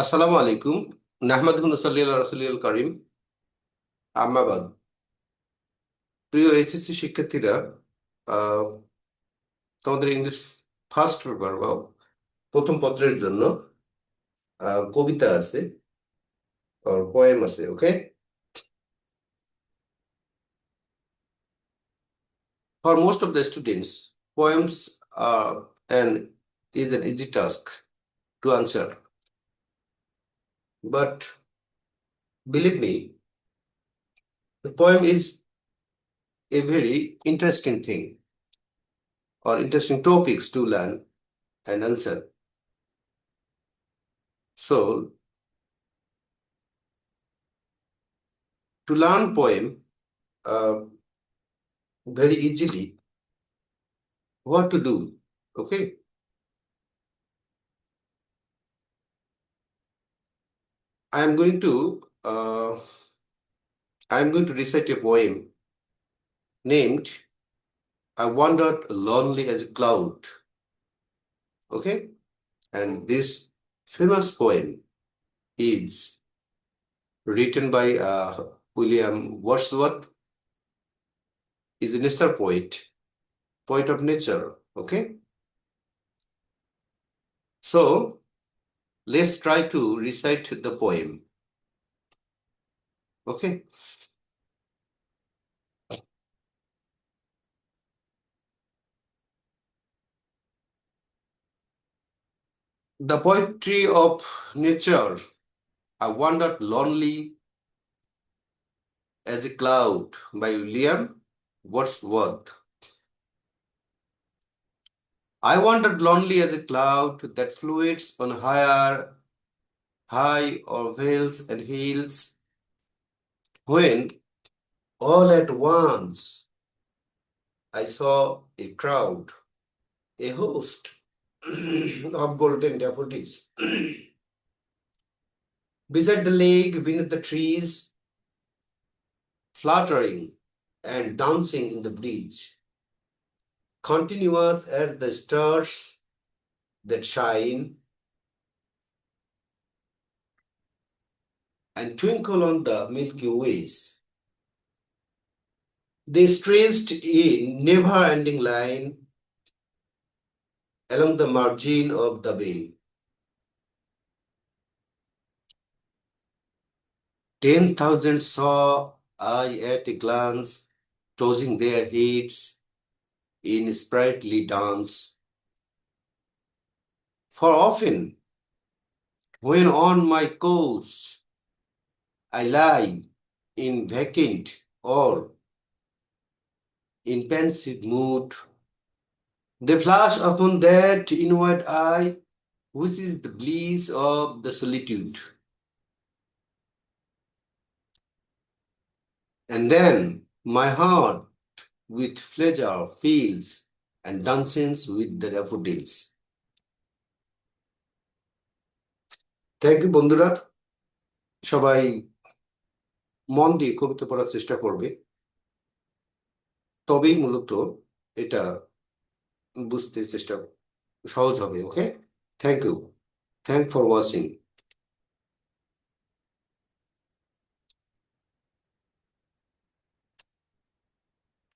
আসসালামু আলাইকুম। নাহমাদুহু নুসাল্লি আলা রাসূলিল কারীম। আম্মা বাদ। প্রিয় এসএসসি শিক্ষার্থীরা, আহ, তোমাদের ইংলিশ ফার্স্ট পেপার বা প্রথম পত্রের জন্য কবিতা আছে, আর পোয়েম আছে। Okay, for most of the students, poems are an is an easy task to answer, but believe me, the poem is a very interesting thing or interesting topics to learn and answer. So to learn poem uh, very easily, what to do? Okay, I am going to recite a poem named "I Wandered Lonely as a Cloud." Okay, and this famous poem is written by William Wordsworth. Is a nature poet, poet of nature. Okay, so let's try to recite the poem. Okay. The poetry of nature. I wandered lonely as a Cloud by William Wordsworth. I wandered lonely as a cloud that floats on high or vales and hills, when all at once I saw a crowd, a host of golden daffodils. Beside the lake, beneath the trees, fluttering and dancing in the breeze, continuous as the stars that shine and twinkle on the Milky Ways. They stretched in never-ending line along the margin of the bay. 10,000 saw I at a glance, tossing their heads in sprightly dance. For often, when on my course I lie in vacant or in pensive mood, they flash upon that inward eye, which is the bliss of the solitude. And then my heart with pleasure fills and dances with the daffodils. Thank you বন্ধুরা, সবাই মন দিয়ে কবিতা পড়ার চেষ্টা করবে, তবেই মূলত এটা বুঝতে চেষ্টা সহজ হবে। Okay, thank you, thank for watching.